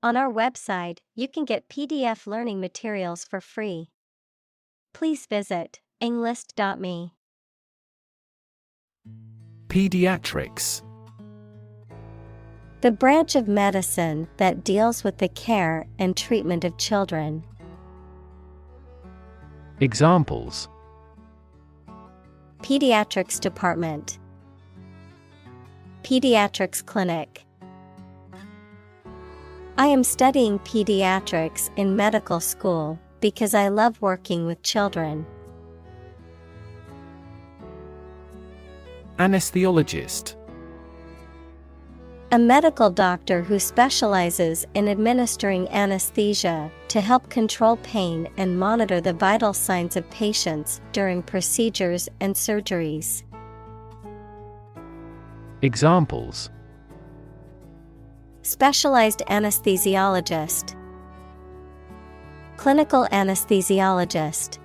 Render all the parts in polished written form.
On our website, you can get PDF learning materials for free. Please visit englist.me. Pediatrics. The branch of medicine that deals with the care and treatment of children. Examples: Pediatrics department. Pediatrics clinic. I am studying pediatrics in medical school because I love working with children. Anesthesiologist. A medical doctor who specializes in administering anesthesia to help control pain and monitor the vital signs of patients during procedures and surgeries. Examples: Specialized anesthesiologist. Clinical anesthesiologist.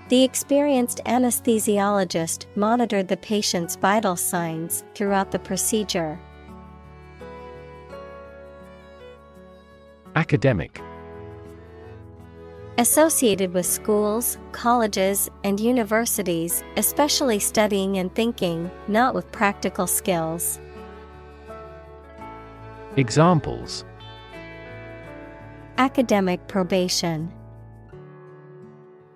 The experienced anesthesiologist monitored the patient's vital signs throughout the procedure. Academic. Associated with schools, colleges, and universities, especially studying and thinking, not with practical skills. Examples: Academic probation.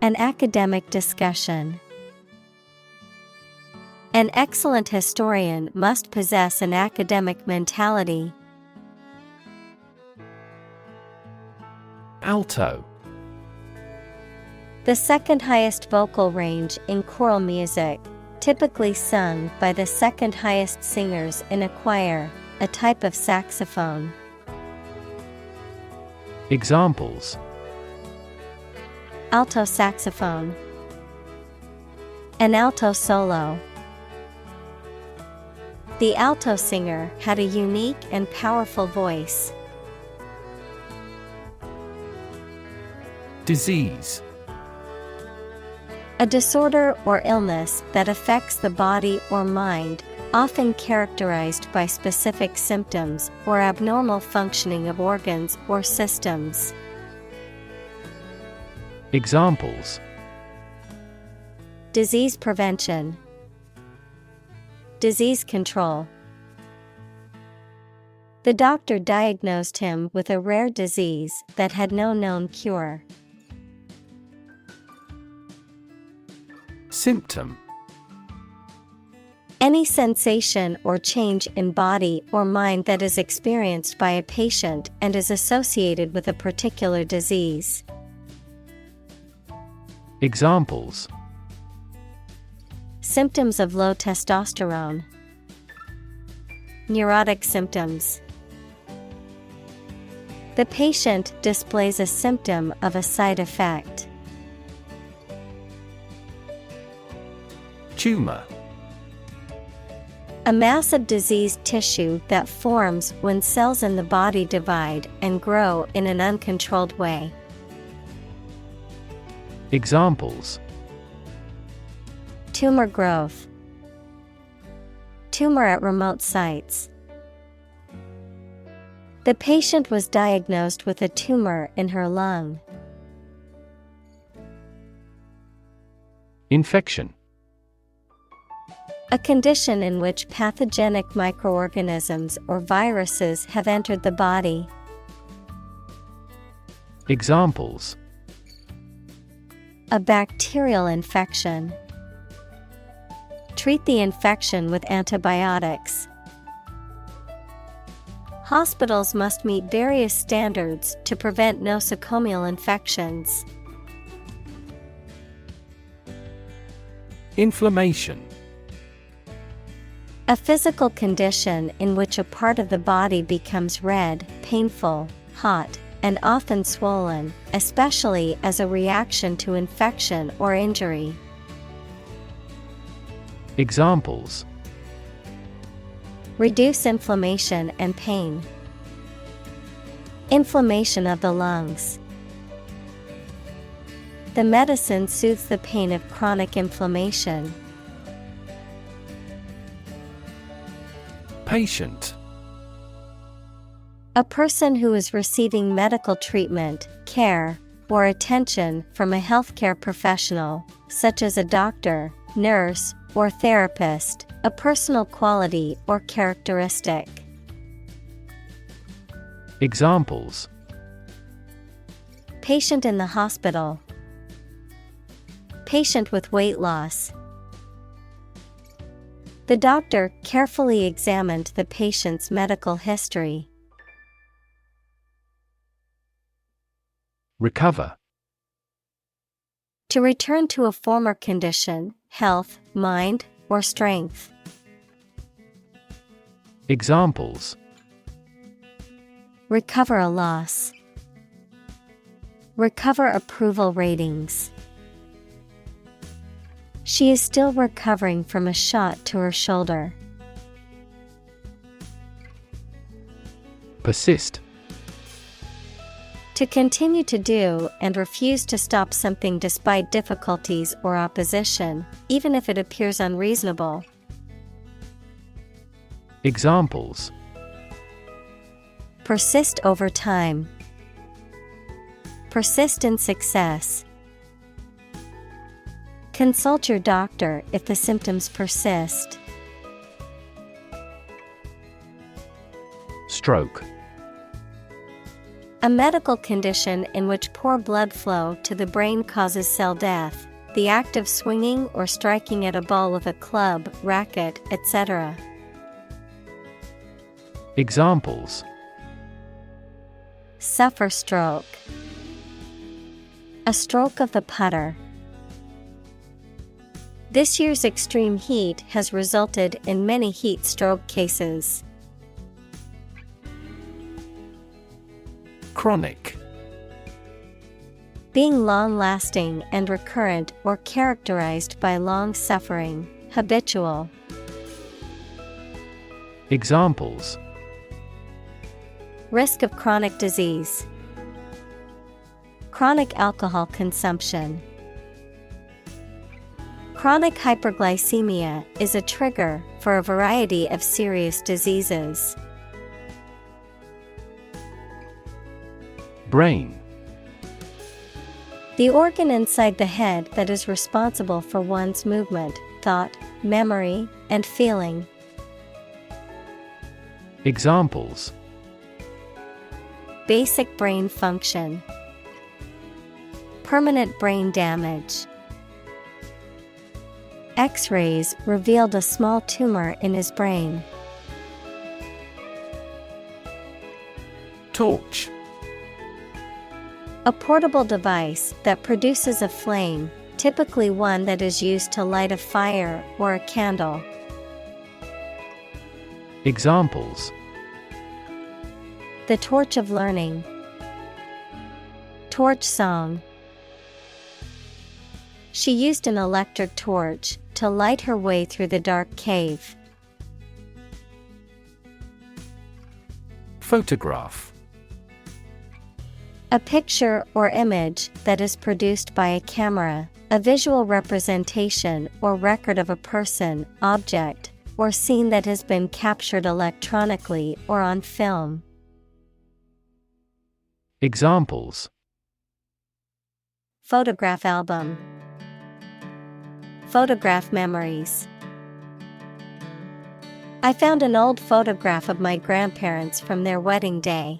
An academic discussion. An excellent historian must possess an academic mentality. Alto. The second highest vocal range in choral music, typically sung by the second highest singers in a choir, a type of saxophone. Examples: Alto saxophone. An alto solo. The alto singer had a unique and powerful voice. Disease. A disorder or illness that affects the body or mind, often characterized by specific symptoms or abnormal functioning of organs or systems. Examples: Disease prevention. Disease control. The doctor diagnosed him with a rare disease that had no known cure. Symptom. Any sensation or change in body or mind that is experienced by a patient and is associated with a particular disease. Examples: Symptoms of low testosterone. Neurotic symptoms. The patient displays a symptom of a side effect. Tumor. A mass of diseased tissue that forms when cells in the body divide and grow in an uncontrolled way. Examples: Tumor growth. Tumor at remote sites. The patient was diagnosed with a tumor in her lung. Infection. A condition in which pathogenic microorganisms or viruses have entered the body. Examples: A bacterial infection. Treat the infection with antibiotics. Hospitals must meet various standards to prevent nosocomial infections. Inflammation. A physical condition in which a part of the body becomes red, painful, hot, and often swollen, especially as a reaction to infection or injury. Examples: Reduce inflammation and pain. Inflammation of the lungs. The medicine soothes the pain of chronic inflammation. Patient. A person who is receiving medical treatment, care, or attention from a healthcare professional, such as a doctor, nurse, or therapist, a personal quality or characteristic. Examples: Patient in the hospital. Patient with weight loss. The doctor carefully examined the patient's medical history. Recover. To return to a former condition, health, mind, or strength. Examples: Recover a loss. Recover approval ratings. She is still recovering from a shot to her shoulder. Persist. To continue to do and refuse to stop something despite difficulties or opposition, even if it appears unreasonable. Examples: Persist over time. Persist in success. Consult your doctor if the symptoms persist. Stroke. A medical condition in which poor blood flow to the brain causes cell death, the act of swinging or striking at a ball with a club, racket, etc. Examples: Suffer stroke. A stroke of the putter. This year's extreme heat has resulted in many heat stroke cases. Chronic. Being long-lasting and recurrent or characterized by long suffering, habitual. Examples: Risk of chronic disease. Chronic alcohol consumption. Chronic hyperglycemia is a trigger for a variety of serious diseases. Brain. The organ inside the head that is responsible for one's movement, thought, memory, and feeling. Examples: Basic brain function. Permanent brain damage. X-rays revealed a small tumor in his brain. Torch. A portable device that produces a flame, typically one that is used to light a fire or a candle. Examples: The torch of learning. Torch song. She used an electric torch to light her way through the dark cave. Photograph. A picture or image that is produced by a camera, a visual representation or record of a person, object, or scene that has been captured electronically or on film. Examples: Photograph album. Photograph memories. I found an old photograph of my grandparents from their wedding day.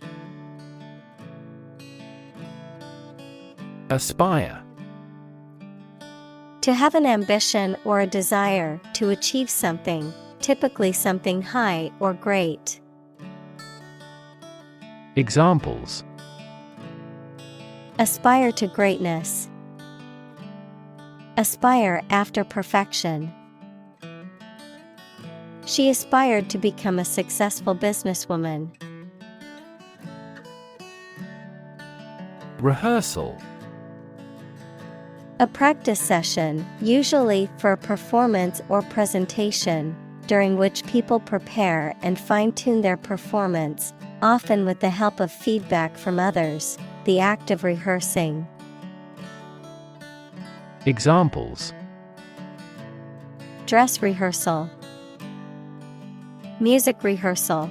Aspire. To have an ambition or a desire to achieve something, typically something high or great. Examples: Aspire to greatness. Aspire after perfection. She aspired to become a successful businesswoman. Rehearsal. A practice session, usually for a performance or presentation, during which people prepare and fine-tune their performance, often with the help of feedback from others, the act of rehearsing. Examples: Dress rehearsal. Music rehearsal.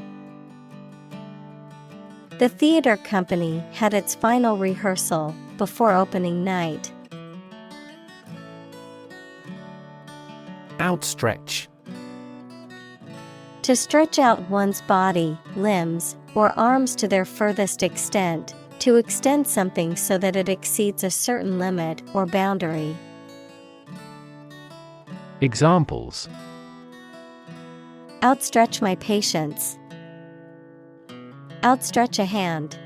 The theater company had its final rehearsal before opening night. Outstretch. To stretch out one's body, limbs, or arms to their furthest extent, to extend something so that it exceeds a certain limit or boundary. Examples: Outstretch my patience. Outstretch a hand.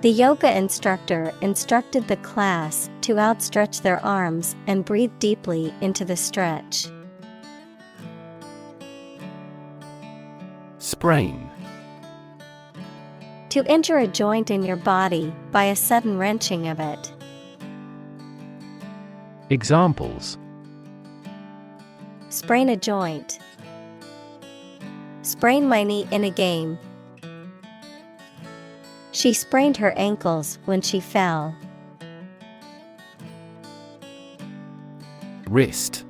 The yoga instructor instructed the class to outstretch their arms and breathe deeply into the stretch. Sprain. To injure a joint in your body by a sudden wrenching of it. Examples: Sprain a joint. Sprain my knee in a game. She sprained her ankles when she fell. Wrist.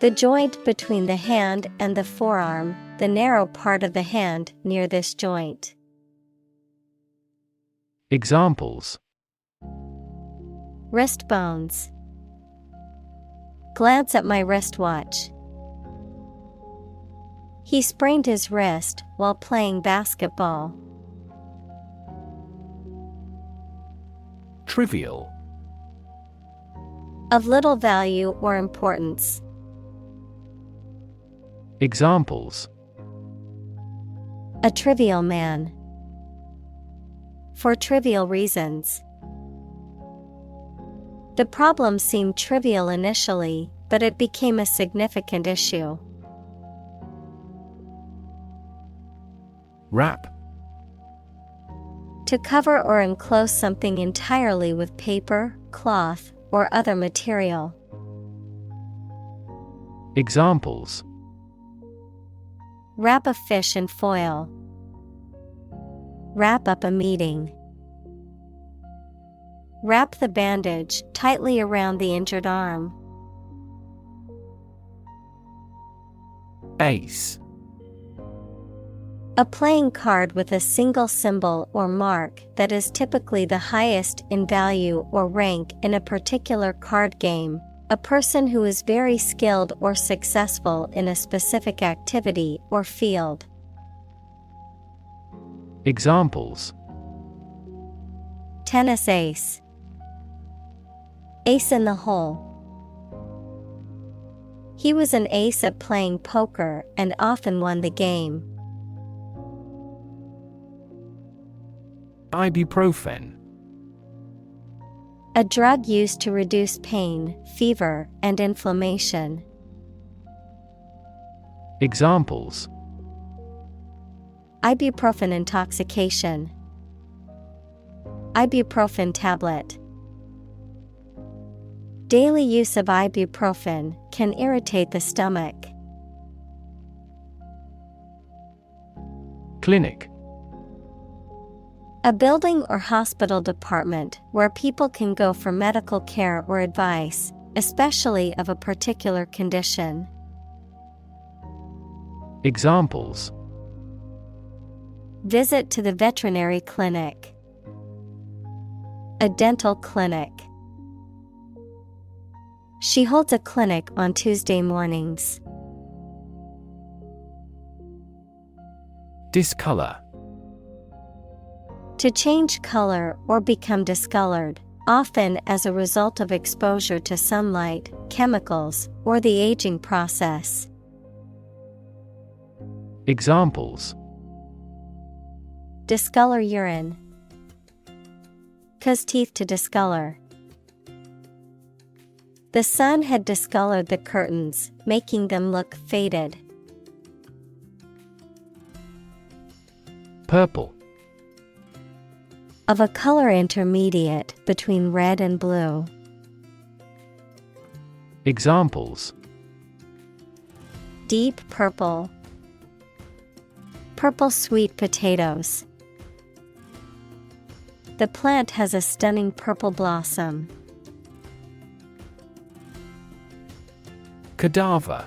The joint between the hand and the forearm, the narrow part of the hand near this joint. Examples: Wrist bones. Glance at my wristwatch. He sprained his wrist while playing basketball. Trivial. Of little value or importance. Examples: A trivial man. For trivial reasons. The problem seemed trivial initially, but it became a significant issue. Wrap. To cover or enclose something entirely with paper, cloth, or other material. Examples: Wrap a fish in foil. Wrap up a meeting. Wrap the bandage tightly around the injured arm. Ace. A playing card with a single symbol or mark that is typically the highest in value or rank in a particular card game. A person who is very skilled or successful in a specific activity or field. Examples: Tennis ace. Ace in the hole. He was an ace at playing poker and often won the game. Ibuprofen. A drug used to reduce pain, fever, and inflammation. Examples: Ibuprofen intoxication. Ibuprofen tablet. Daily use of ibuprofen can irritate the stomach. Clinic. A building or hospital department where people can go for medical care or advice, especially of a particular condition. Examples: Visit to the veterinary clinic. A dental clinic. She holds a clinic on Tuesday mornings. Discolor. To change color or become discolored, often as a result of exposure to sunlight, chemicals, or the aging process. Examples: Discolor urine. Cause teeth to discolor. The sun had discolored the curtains, making them look faded. Purple. Of a color intermediate between red and blue. Examples: Deep purple. Purple sweet potatoes. The plant has a stunning purple blossom. Cadaver.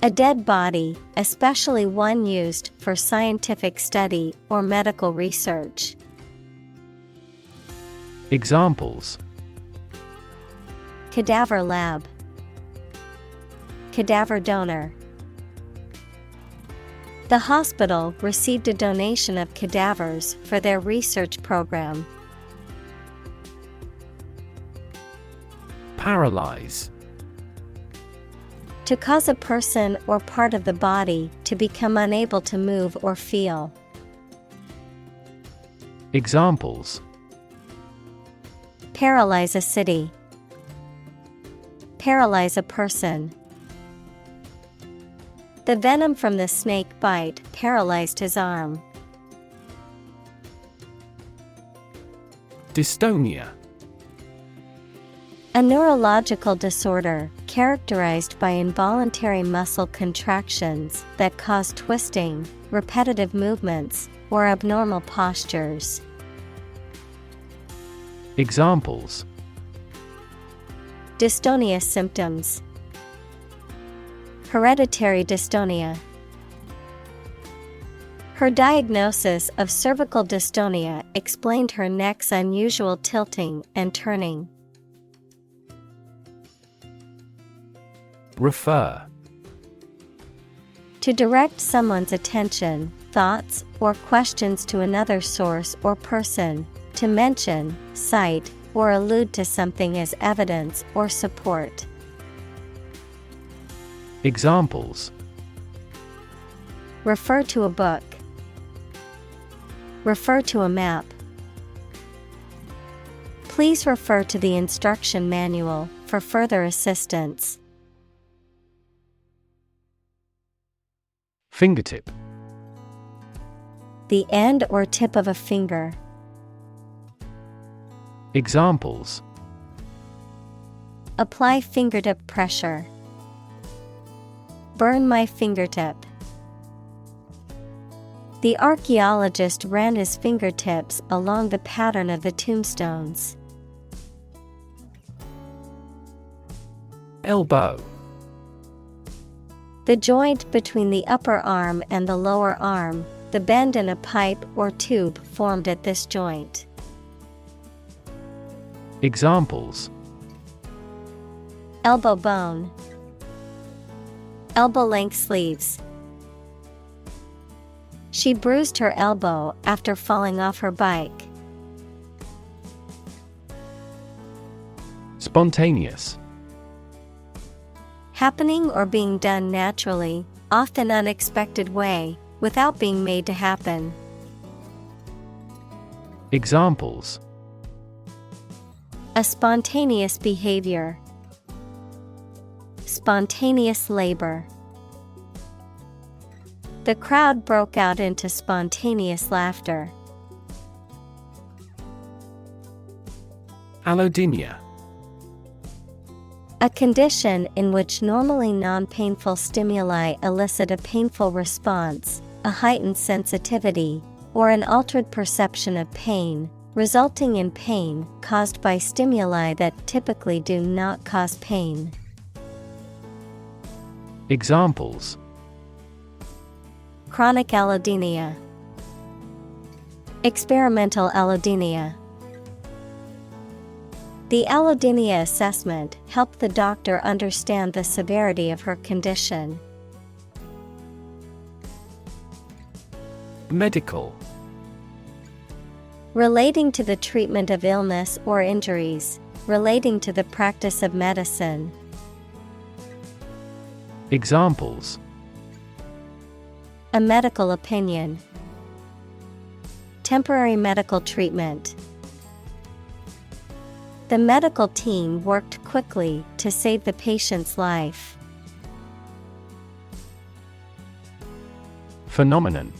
A dead body, especially one used for scientific study or medical research. Examples: Cadaver lab. Cadaver donor. The hospital received a donation of cadavers for their research program. Paralyze. To cause a person or part of the body to become unable to move or feel. Examples: Paralyze a city. Paralyze a person. The venom from the snake bite paralyzed his arm. Dystonia. A neurological disorder characterized by involuntary muscle contractions that cause twisting, repetitive movements, or abnormal postures. Examples: Dystonia symptoms. Hereditary dystonia. Her diagnosis of cervical dystonia explained her neck's unusual tilting and turning. Refer. To direct someone's attention, thoughts, or questions to another source or person, to mention, cite, or allude to something as evidence or support. Examples: Refer to a book. Refer to a map. Please refer to the instruction manual for further assistance. Fingertip. The end or tip of a finger. Examples: Apply fingertip pressure. Burn my fingertip. The archaeologist ran his fingertips along the pattern of the tombstones. Elbow. The joint between the upper arm and the lower arm, the bend in a pipe or tube formed at this joint. Examples: Elbow bone. Elbow-length sleeves. She bruised her elbow after falling off her bike. Spontaneous. Happening or being done naturally, often unexpected way, without being made to happen. Examples: A spontaneous behavior. Spontaneous labor. The crowd broke out into spontaneous laughter. Allodynia. A condition in which normally non-painful stimuli elicit a painful response, a heightened sensitivity, or an altered perception of pain, resulting in pain caused by stimuli that typically do not cause pain. Examples: Chronic allodynia. Experimental allodynia. The allodynia assessment helped the doctor understand the severity of her condition. Medical. Relating to the treatment of illness or injuries, relating to the practice of medicine. Examples: A medical opinion. Temporary medical treatment. The medical team worked quickly to save the patient's life. Phenomenon.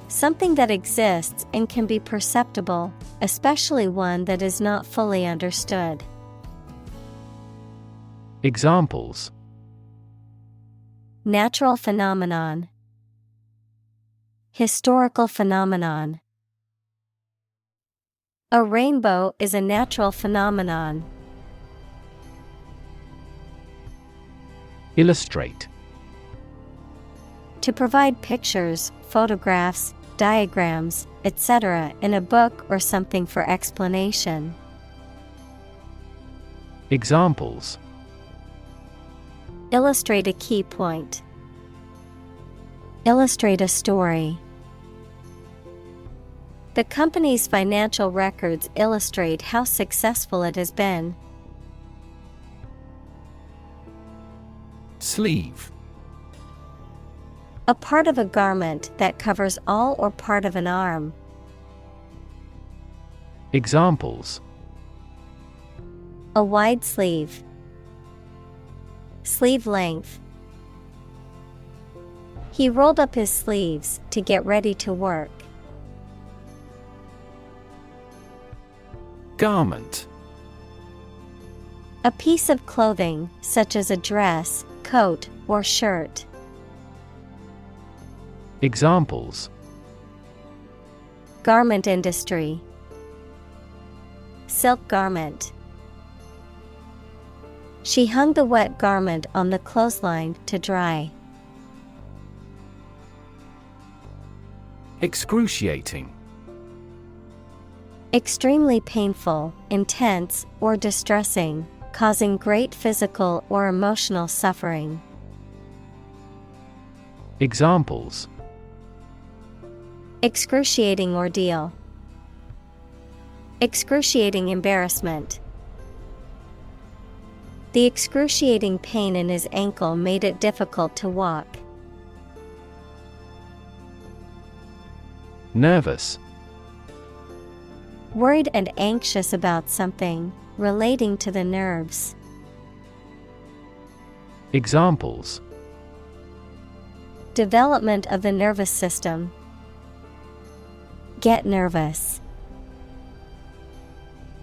Something that exists and can be perceptible, especially one that is not fully understood. Examples: Natural phenomenon. Historical phenomenon. A rainbow is a natural phenomenon. Illustrate. To provide pictures, photographs, diagrams, etc. in a book or something for explanation. Examples: Illustrate a key point. Illustrate a story. The company's financial records illustrate how successful it has been. Sleeve. A part of a garment that covers all or part of an arm. Examples: A wide sleeve. Sleeve length. He rolled up his sleeves to get ready to work. Garment. A piece of clothing, such as a dress, coat, or shirt. Examples: Garment industry. Silk garment. She hung the wet garment on the clothesline to dry. Excruciating. Extremely painful, intense, or distressing, causing great physical or emotional suffering. Examples: Excruciating ordeal. Excruciating embarrassment. The excruciating pain in his ankle made it difficult to walk. Nervous. Worried and anxious about something, relating to the nerves. Examples: Development of the nervous system. Get nervous.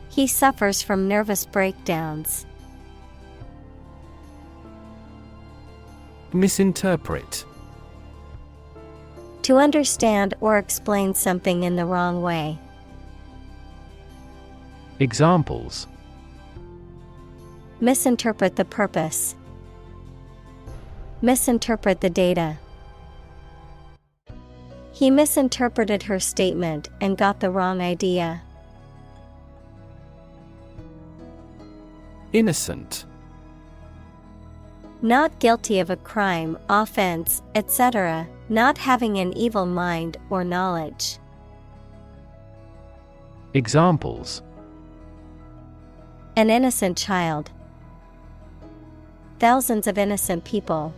He suffers from nervous breakdowns. Misinterpret. To understand or explain something in the wrong way. Examples: Misinterpret the purpose. Misinterpret the data. He misinterpreted her statement and got the wrong idea. Innocent. Not guilty of a crime, offense, etc., not having an evil mind or knowledge. Examples: An innocent child. Thousands of innocent people.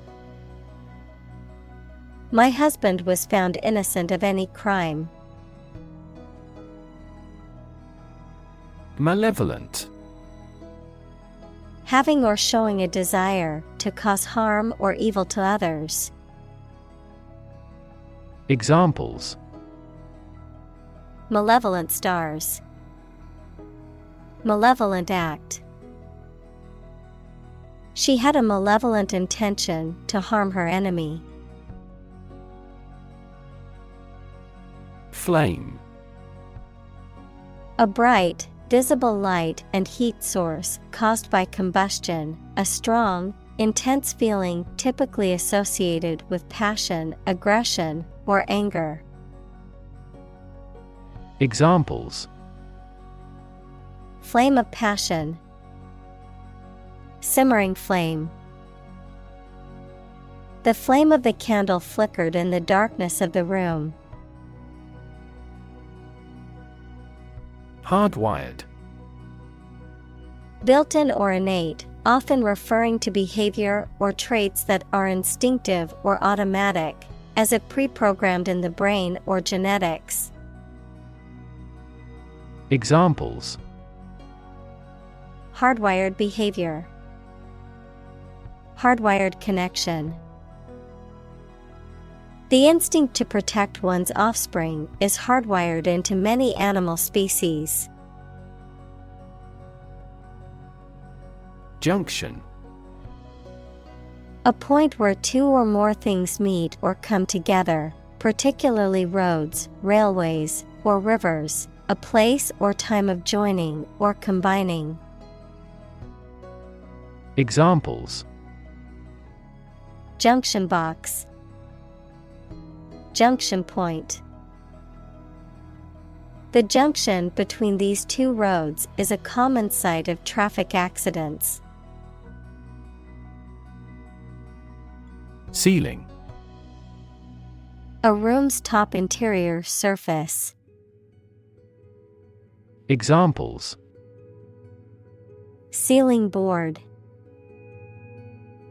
My husband was found innocent of any crime. Malevolent. Having or showing a desire to cause harm or evil to others. Examples: Malevolent stars. Malevolent act. She had a malevolent intention to harm her enemy. Flame. A bright, visible light and heat source caused by combustion, a strong, intense feeling typically associated with passion, aggression, or anger. Examples: Flame of passion. Simmering flame. The flame of the candle flickered in the darkness of the room. Hardwired. Built-in or innate, often referring to behavior or traits that are instinctive or automatic, as if pre-programmed in the brain or genetics. Examples: Hardwired behavior. Hardwired connection. The instinct to protect one's offspring is hardwired into many animal species. Junction. A point where two or more things meet or come together, particularly roads, railways, or rivers, a place or time of joining or combining. Examples: Junction box. Junction point. The junction between these two roads is a common site of traffic accidents. Ceiling. A room's top interior surface. Examples: Ceiling board.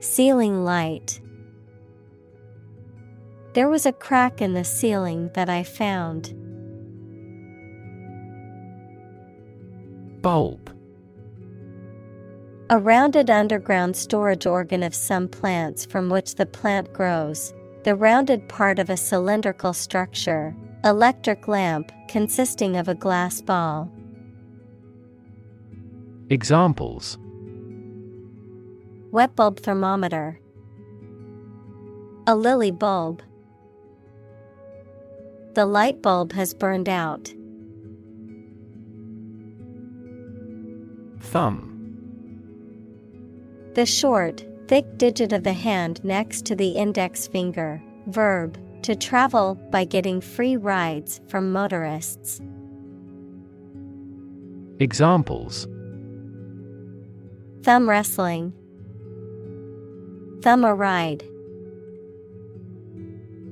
Ceiling light. There was a crack in the ceiling that I found. Bulb. A rounded underground storage organ of some plants from which the plant grows. The rounded part of a cylindrical structure. Electric lamp consisting of a glass ball. Examples: Wet bulb thermometer. A lily bulb. The light bulb has burned out. Thumb. The short, thick digit of the hand next to the index finger. Verb, to travel by getting free rides from motorists. Examples: Thumb wrestling. Thumb a ride.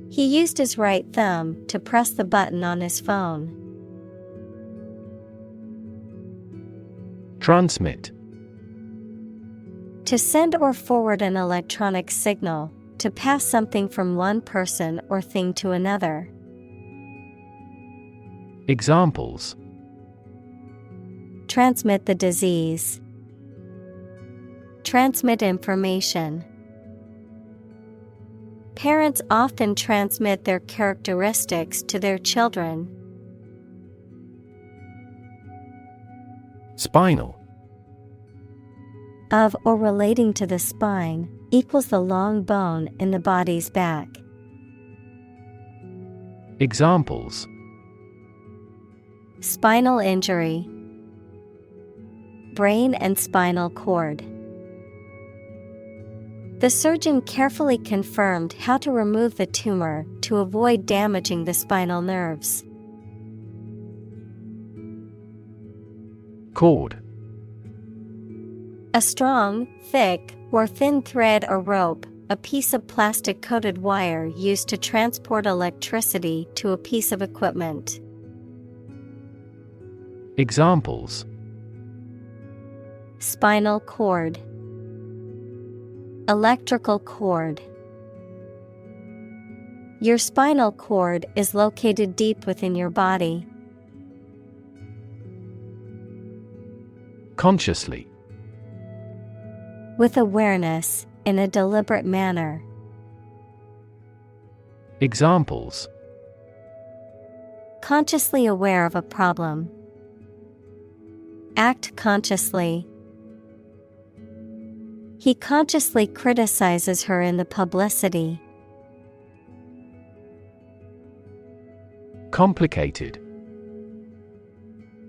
He used his right thumb to press the button on his phone. Transmit. To send or forward an electronic signal, to pass something from one person or thing to another. Examples: Transmit the disease. Transmit information. Parents often transmit their characteristics to their children. Spinal. Of or relating to the spine, equals the long bone in the body's back. Examples: Spinal injury. Brain and spinal cord. The surgeon carefully confirmed how to remove the tumor to avoid damaging the spinal nerves. Cord. A strong, thick, or thin thread or rope, a piece of plastic-coated wire used to transport electricity to a piece of equipment. Examples: Spinal cord. Electrical cord. Your spinal cord is located deep within your body. Consciously. With awareness, in a deliberate manner. Examples: Consciously aware of a problem. Act consciously. He consciously criticizes her in the publicity. Complicated.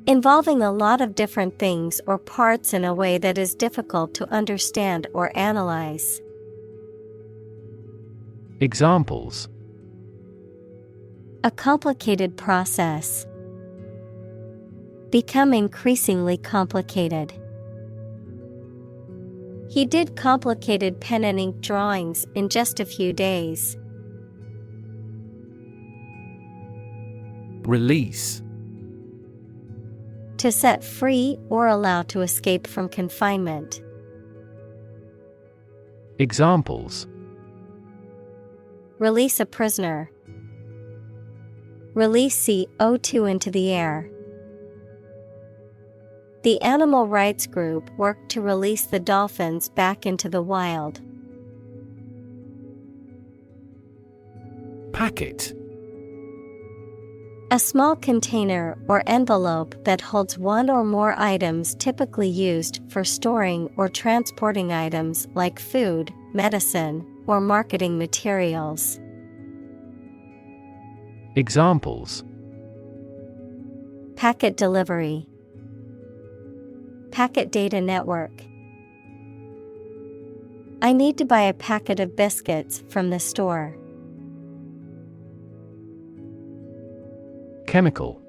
Involving a lot of different things or parts in a way that is difficult to understand or analyze. Examples: A complicated process. Become increasingly complicated. He did complicated pen and ink drawings in just a few days. Release. To set free or allow to escape from confinement. Examples: Release a prisoner. Release CO2 into the air. The animal rights group worked to release the dolphins back into the wild. Packet. A small container or envelope that holds one or more items typically used for storing or transporting items like food, medicine, or marketing materials. Examples: Packet delivery. Packet data network. I need to buy a packet of biscuits from the store. Chemical.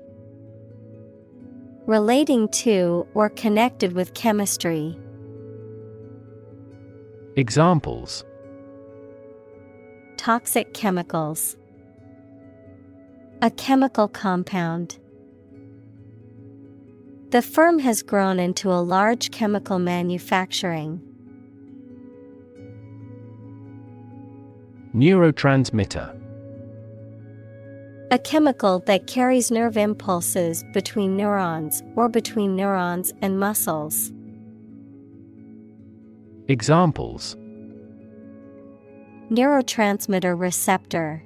Relating to or connected with chemistry. Examples: Toxic chemicals. A chemical compound. The firm has grown into a large chemical manufacturing. Neurotransmitter. A chemical that carries nerve impulses between neurons or between neurons and muscles. Examples: Neurotransmitter receptor.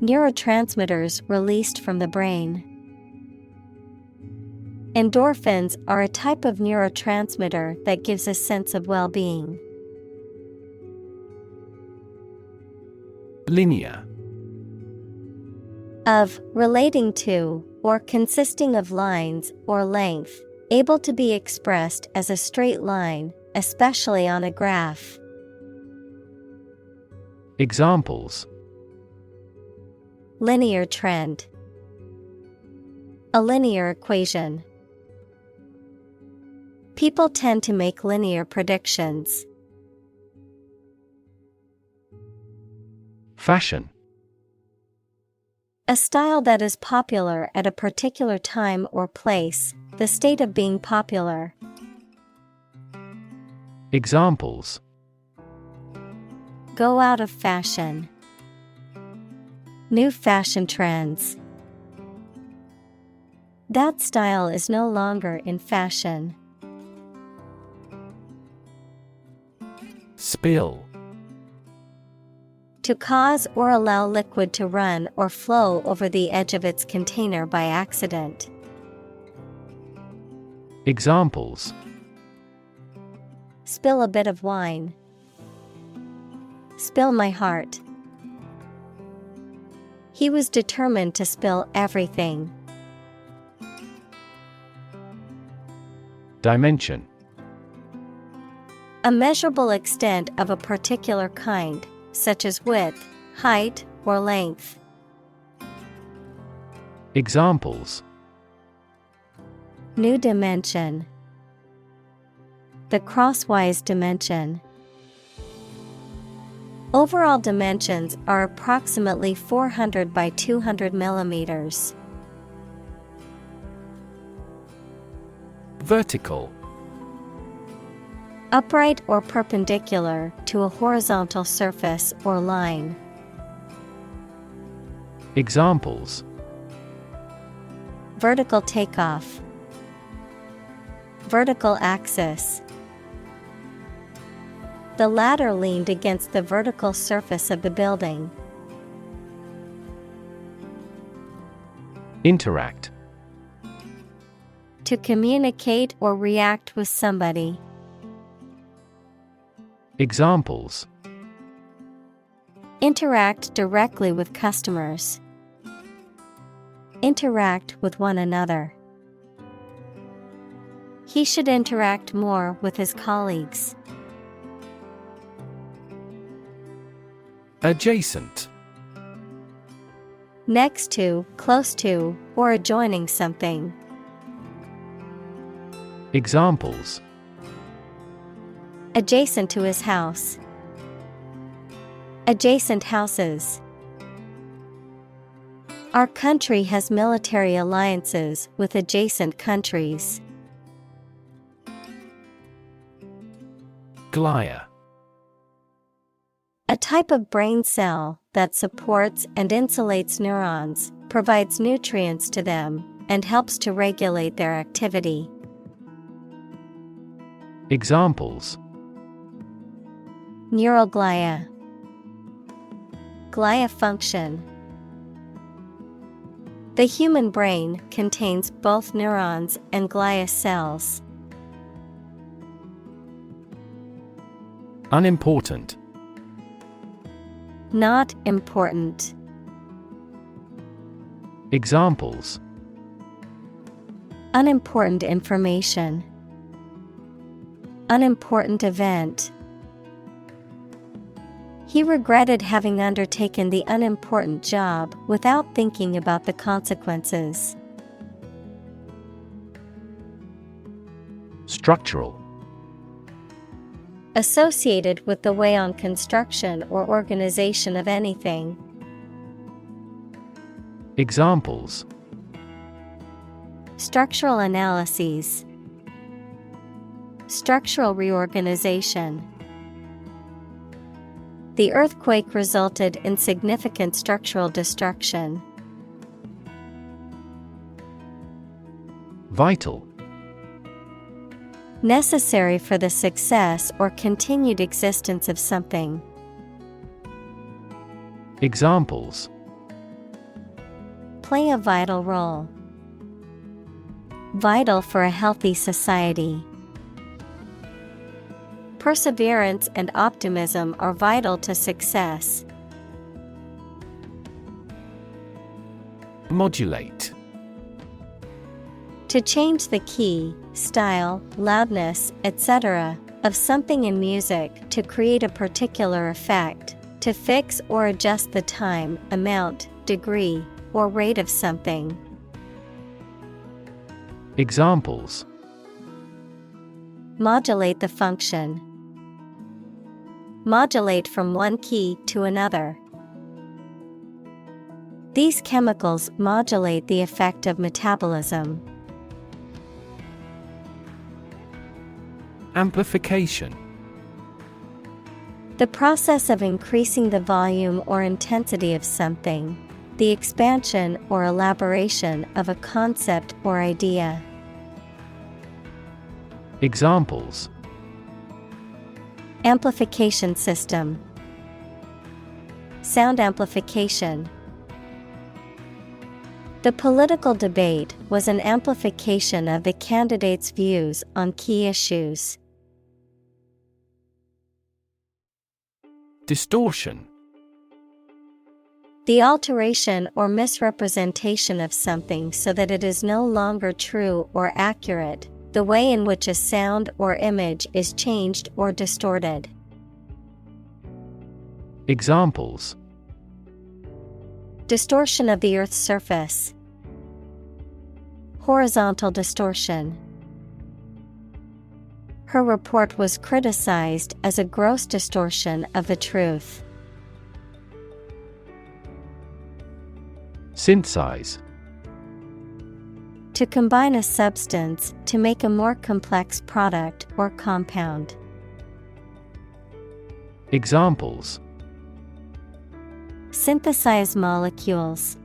Neurotransmitters released from the brain. Endorphins are a type of neurotransmitter that gives a sense of well-being. Linear. Of, relating to, or consisting of lines or length, able to be expressed as a straight line, especially on a graph. Examples: Linear trend. A linear equation. People tend to make linear predictions. Fashion. A style that is popular at a particular time or place, the state of being popular. Examples: Go out of fashion. New fashion trends. That style is no longer in fashion. Spill. To cause or allow liquid to run or flow over the edge of its container by accident. Examples: Spill a bit of wine. Spill my heart. He was determined to spill everything. Dimension. A measurable extent of a particular kind, such as width, height, or length. Examples: New dimension. The crosswise dimension. Overall dimensions are approximately 400 by 200 millimeters. Vertical. Upright or perpendicular to a horizontal surface or line. Examples: Vertical takeoff. Vertical axis. The ladder leaned against the vertical surface of the building. Interact. To communicate or react with somebody. Examples: Interact directly with customers. Interact with one another. He should interact more with his colleagues. Adjacent. Next to, close to, or adjoining something. Examples: Adjacent to his house. Adjacent houses. Our country has military alliances with adjacent countries. Glia. A type of brain cell that supports and insulates neurons, provides nutrients to them, and helps to regulate their activity. Examples: Neuroglia. Glia function. The human brain contains both neurons and glia cells. Unimportant. Not important. Examples: Unimportant information. Unimportant event. He regretted having undertaken the unimportant job without thinking about the consequences. Structural. Associated with the way on construction or organization of anything. Examples: Structural analyses. Structural reorganization. The earthquake resulted in significant structural destruction. Vital. Necessary for the success or continued existence of something. Examples: Play a vital role. Vital for a healthy society. Perseverance and optimism are vital to success. Modulate. To change the key, style, loudness, etc. of something in music to create a particular effect. To fix or adjust the time, amount, degree, or rate of something. Examples: Modulate the function. Modulate from one key to another. These chemicals modulate the effect of metabolism. Amplification. The process of increasing the volume or intensity of something. The expansion or elaboration of a concept or idea. Examples: Amplification system. Sound amplification. The political debate was an amplification of the candidates' views on key issues. Distortion. The alteration or misrepresentation of something so that it is no longer true or accurate, the way in which a sound or image is changed or distorted. Examples: Distortion of the Earth's surface. Horizontal distortion. Her report was criticized as a gross distortion of the truth. Synthesize. To combine a substance to make a more complex product or compound. Examples: Synthesize molecules.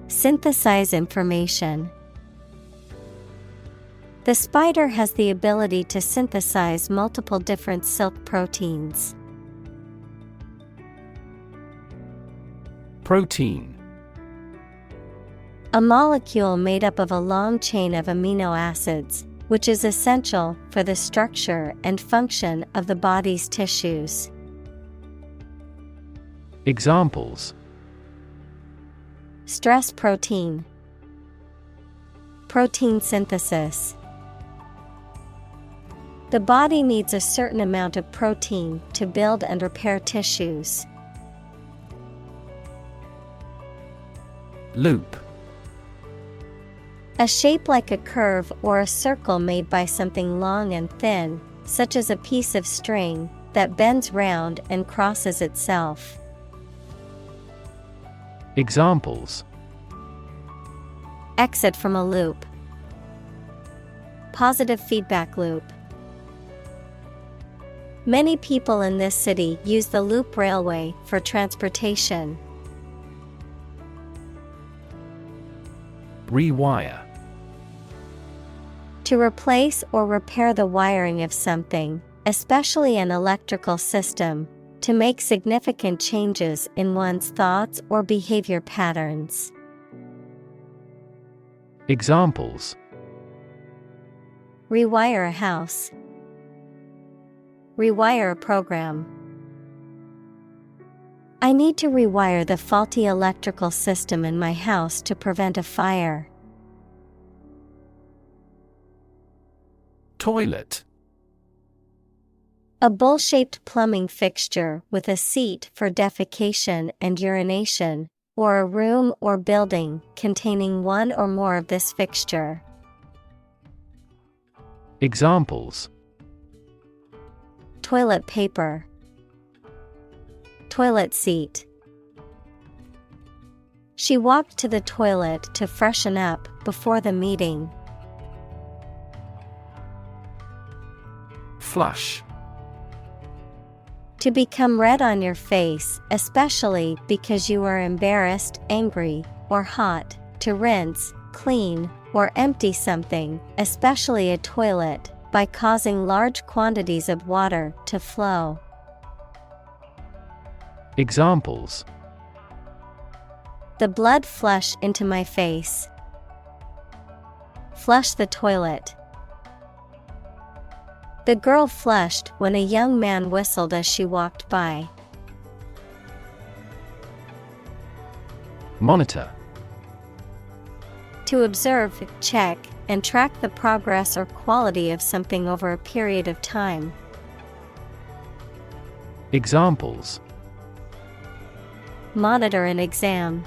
Synthesize information. The spider has the ability to synthesize multiple different silk proteins. Protein. A molecule made up of a long chain of amino acids, which is essential for the structure and function of the body's tissues. Examples: Stress protein. Protein synthesis. The body needs a certain amount of protein to build and repair tissues. Loop. A shape like a curve or a circle made by something long and thin, such as a piece of string, that bends round and crosses itself. Examples: Exit from a loop. Positive feedback loop. Many people in this city use the loop railway for transportation. Rewire. To replace or repair the wiring of something, especially an electrical system, to make significant changes in one's thoughts or behavior patterns. Examples: Rewire a house. Rewire a program. I need to rewire the faulty electrical system in my house to prevent a fire. Toilet. A bowl-shaped plumbing fixture with a seat for defecation and urination, or a room or building containing one or more of this fixture. Examples: Toilet paper, toilet seat. She walked to the toilet to freshen up before the meeting. Flush. To become red on your face, especially because you are embarrassed, angry, or hot. To rinse, clean, or empty something, especially a toilet, by causing large quantities of water to flow. Examples: The blood flush into my face. Flush the toilet. The girl flushed when a young man whistled as she walked by. Monitor. To observe, check, and track the progress or quality of something over a period of time. Examples: Monitor an exam.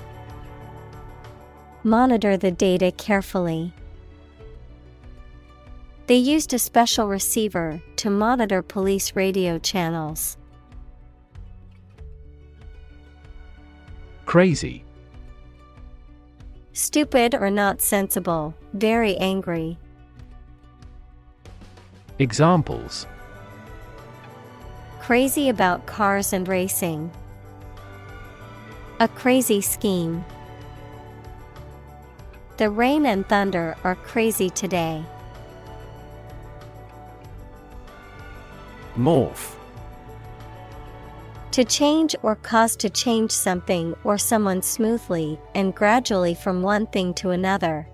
Monitor the data carefully. They used a special receiver to monitor police radio channels. Crazy. Stupid or not sensible, very angry. Examples: Crazy about cars and racing. A crazy scheme. The rain and thunder are crazy today. Morph. To change or cause to change something or someone smoothly and gradually from one thing to another.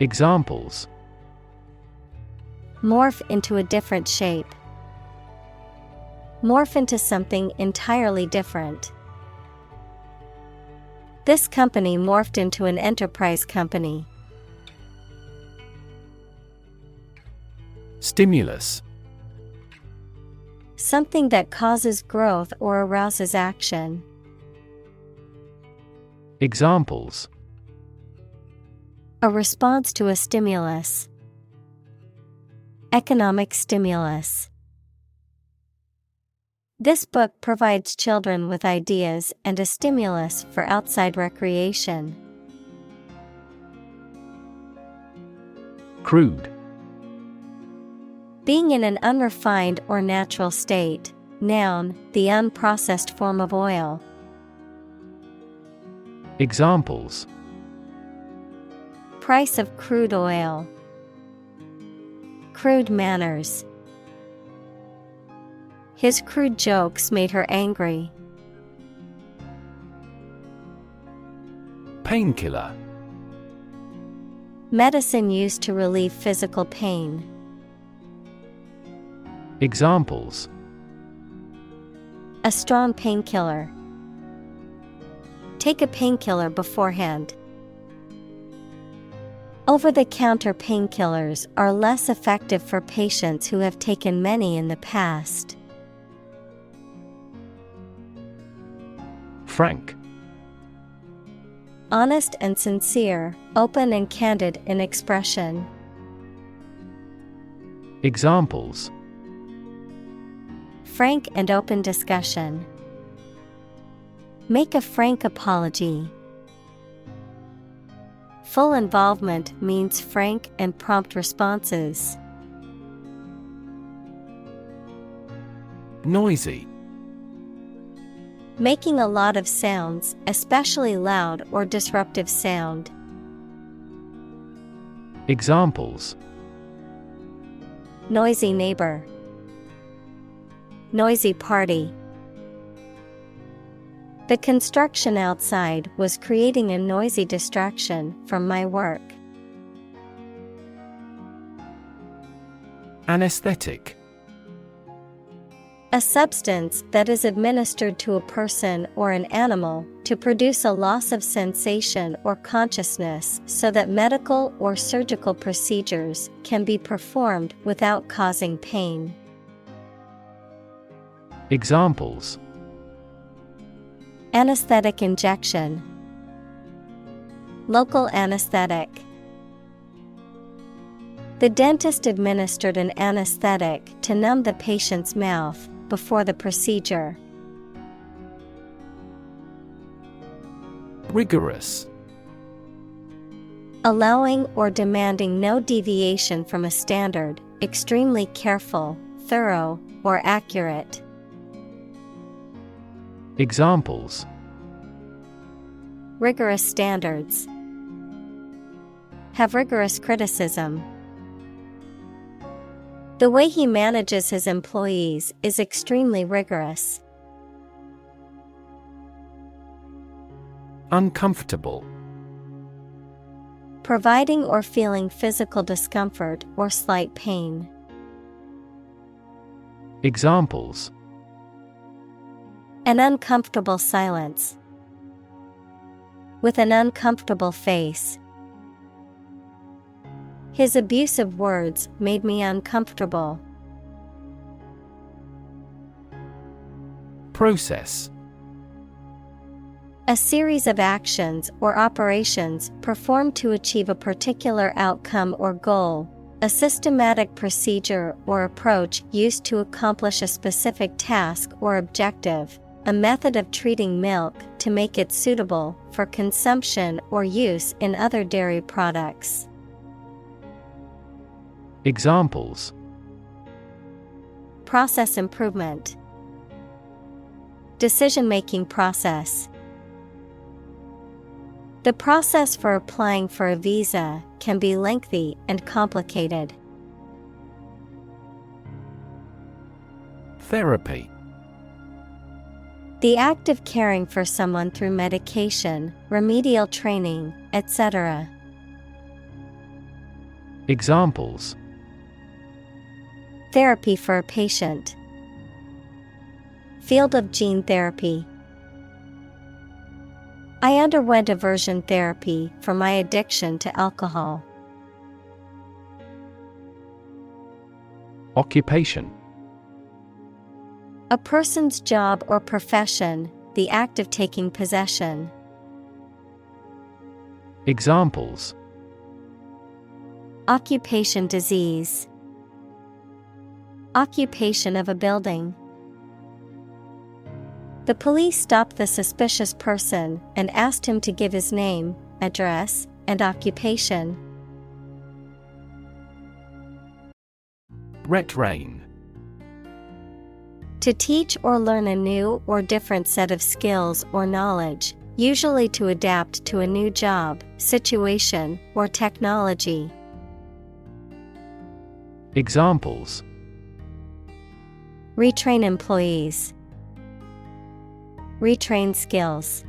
Examples: Morph into a different shape. Morph into something entirely different. This company morphed into an enterprise company. Stimulus. Something that causes growth or arouses action. Examples: A response to a stimulus. Economic stimulus. This book provides children with ideas and a stimulus for outside recreation. Crude. Being in an unrefined or natural state. Noun, the unprocessed form of oil. Examples: Price of crude oil. Crude manners. His crude jokes made her angry. Painkiller. Medicine used to relieve physical pain. Examples: A strong painkiller. Take a painkiller beforehand. Over-the-counter painkillers are less effective for patients who have taken many in the past. Frank. Honest and sincere, open and candid in expression. Examples: Frank and open discussion. Make a frank apology. Full involvement means frank and prompt responses. Noisy. Making a lot of sounds, especially loud or disruptive sound. Examples: Noisy neighbor. Noisy party. The construction outside was creating a noisy distraction from my work. Anesthetic. A substance that is administered to a person or an animal to produce a loss of sensation or consciousness so that medical or surgical procedures can be performed without causing pain. Examples: Anesthetic injection. Local anesthetic. The dentist administered an anesthetic to numb the patient's mouth before the procedure. Rigorous. Allowing or demanding no deviation from a standard, extremely careful, thorough, or accurate. Examples: Rigorous standards. Have rigorous criticism. The way he manages his employees is extremely rigorous. Uncomfortable. Providing or feeling physical discomfort or slight pain. Examples: An uncomfortable silence. With an uncomfortable face. His abusive words made me uncomfortable. Process. A series of actions or operations performed to achieve a particular outcome or goal. A systematic procedure or approach used to accomplish a specific task or objective. A method of treating milk to make it suitable for consumption or use in other dairy products. Examples: Process improvement. Decision-making process. The process for applying for a visa can be lengthy and complicated. Therapy. The act of caring for someone through medication, remedial training, etc. Examples: Therapy for a patient. Field of gene therapy. I underwent aversion therapy for my addiction to alcohol. Occupation. A person's job or profession, the act of taking possession. Examples: Occupation disease. Occupation of a building. The police stopped the suspicious person and asked him to give his name, address, and occupation. Retrain. To teach or learn a new or different set of skills or knowledge, usually to adapt to a new job, situation, or technology. Examples: Retrain employees. Retrain skills.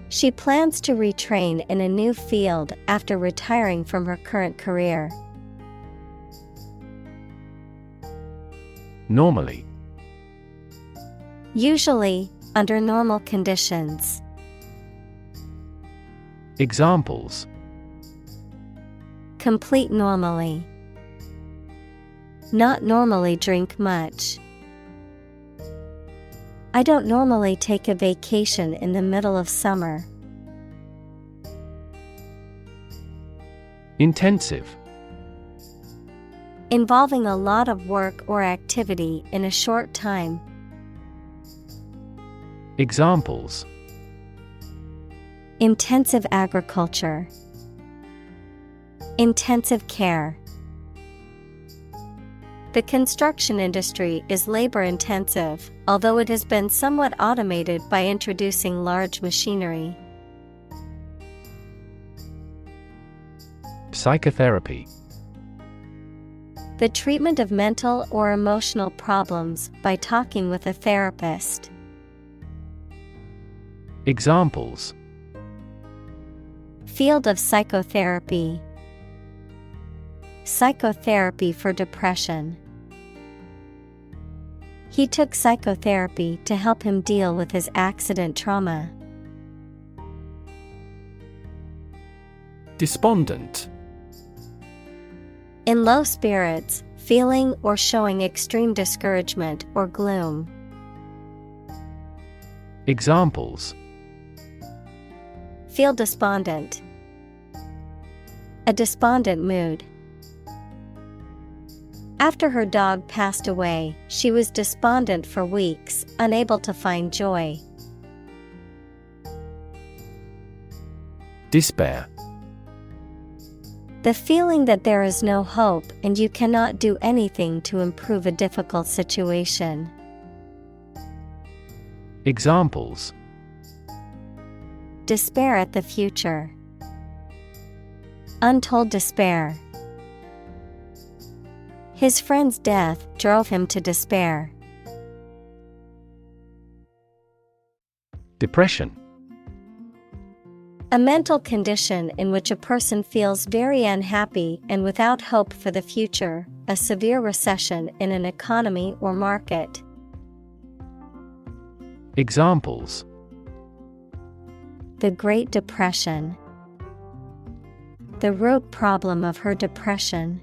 She plans to retrain in a new field after retiring from her current career. Normally. Usually, under normal conditions. Examples: Complete normally. Not normally drink much. I don't normally take a vacation in the middle of summer. Intensive. Involving a lot of work or activity in a short time. Examples: Intensive agriculture. Intensive care. The construction industry is labor-intensive, although it has been somewhat automated by introducing large machinery. Psychotherapy. The treatment of mental or emotional problems by talking with a therapist. Examples: Field of psychotherapy. Psychotherapy for depression. He took psychotherapy to help him deal with his accident trauma. Despondent. In low spirits, feeling or showing extreme discouragement or gloom. Examples: Feel despondent. A despondent mood. After her dog passed away, she was despondent for weeks, unable to find joy. Despair. The feeling that there is no hope and you cannot do anything to improve a difficult situation. Examples: Despair at the future. Untold despair. His friend's death drove him to despair. Depression. A mental condition in which a person feels very unhappy and without hope for the future, a severe recession in an economy or market. Examples: The Great Depression. The root problem of her depression.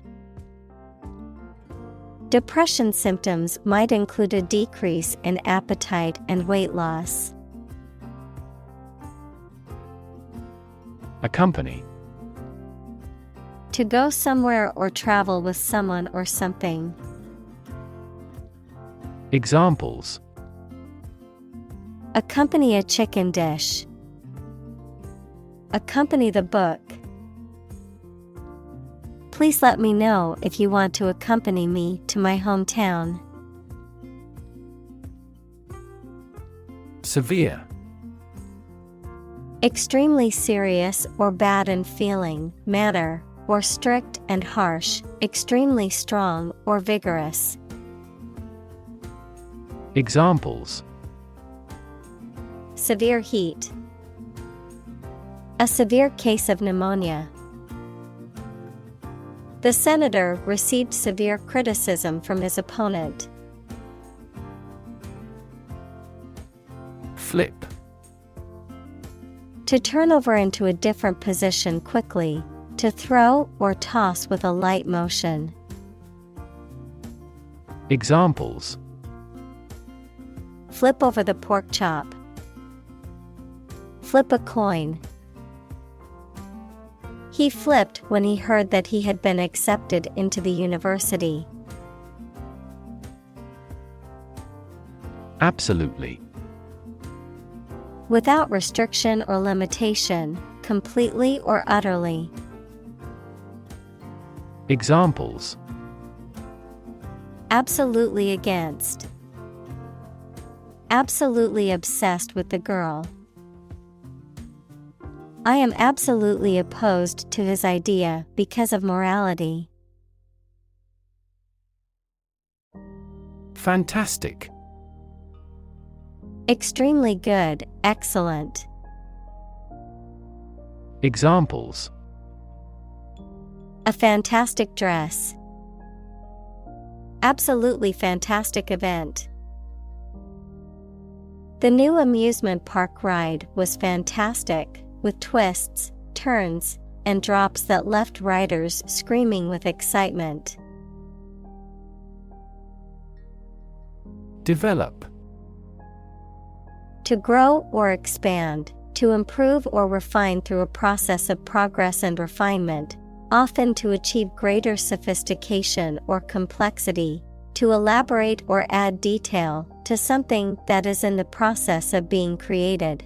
Depression symptoms might include a decrease in appetite and weight loss. Accompany. To go somewhere or travel with someone or something. Examples: Accompany a chicken dish. Accompany the book. Please let me know if you want to accompany me to my hometown. Severe. Extremely serious or bad in feeling, manner, or strict and harsh, extremely strong or vigorous. Examples: Severe heat. A severe case of pneumonia. The senator received severe criticism from his opponent. Flip. To turn over into a different position quickly, to throw or toss with a light motion. Examples: Flip over the pork chop. Flip a coin. He flipped when he heard that he had been accepted into the university. Absolutely. Without restriction or limitation, completely or utterly. Examples: Absolutely against. Absolutely obsessed with the girl. I am absolutely opposed to his idea because of morality. Fantastic. Extremely good, excellent. Examples: A fantastic dress. Absolutely fantastic event. The new amusement park ride was fantastic, with twists, turns, and drops that left riders screaming with excitement. Develop. To grow or expand, to improve or refine through a process of progress and refinement, often to achieve greater sophistication or complexity, to elaborate or add detail to something that is in the process of being created.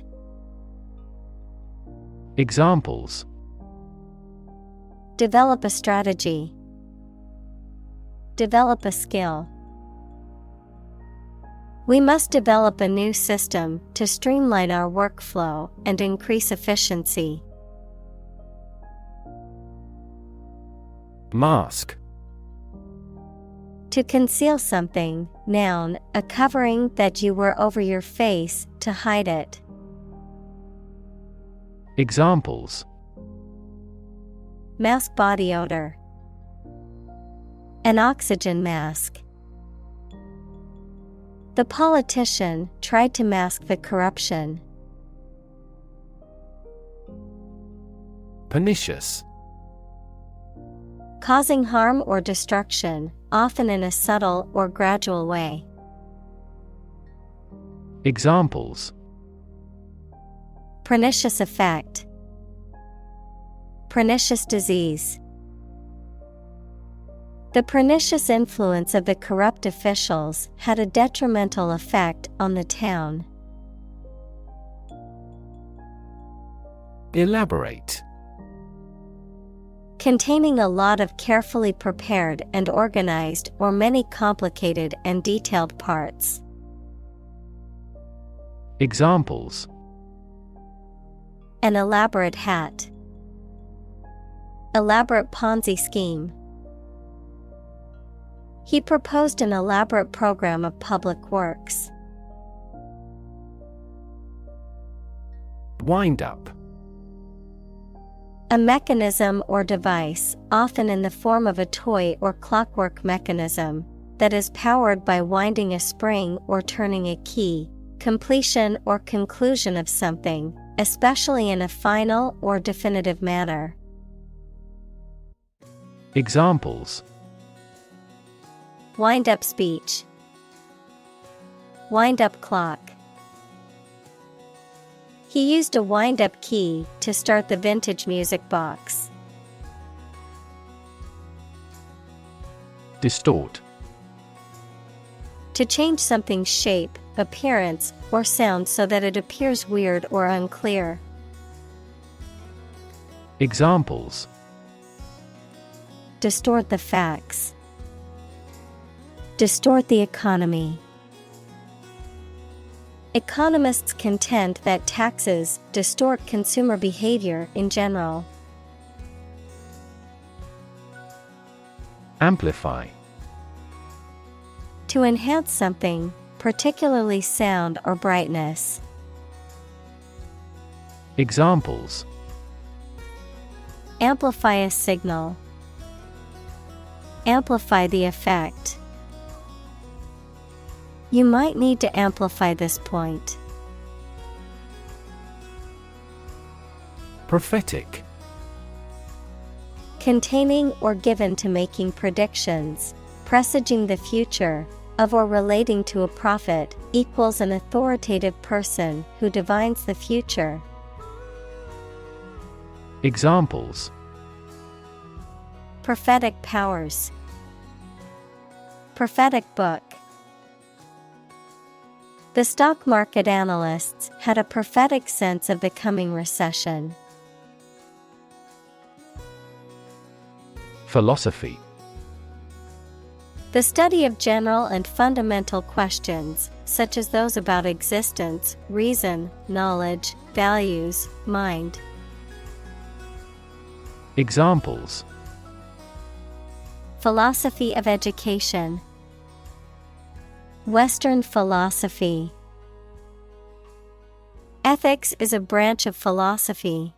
Examples: Develop a strategy. Develop a skill. We must develop a new system to streamline our workflow and increase efficiency. Mask. To conceal something, noun, a covering that you wear over your face to hide it. Examples: Mask body odor. An oxygen mask. The politician tried to mask the corruption. Pernicious. Causing harm or destruction, often in a subtle or gradual way. Examples: Pernicious effect. Pernicious disease. The pernicious influence of the corrupt officials had a detrimental effect on the town. Elaborate. Containing a lot of carefully prepared and organized or many complicated and detailed parts. Examples: An elaborate hat. Elaborate Ponzi scheme. He proposed an elaborate program of public works. Wind up. A mechanism or device, often in the form of a toy or clockwork mechanism, that is powered by winding a spring or turning a key. Completion or conclusion of something, especially in a final or definitive manner. Examples: Wind-up speech. Wind-up clock. He used a wind-up key to start the vintage music box. Distort. To change something's shape, appearance, or sound so that it appears weird or unclear. Examples: Distort the facts. Distort the economy. Economists contend that taxes distort consumer behavior in general. Amplify. To enhance something, particularly sound or brightness. Examples: Amplify a signal. Amplify the effect. You might need to amplify this point. Prophetic. Containing or given to making predictions, presaging the future, of or relating to a prophet, equals an authoritative person who divines the future. Examples: Prophetic powers. Prophetic book. The stock market analysts had a prophetic sense of the coming recession. Philosophy. The study of general and fundamental questions, such as those about existence, reason, knowledge, values, mind. Examples: Philosophy of education. Western philosophy. Ethics is a branch of philosophy.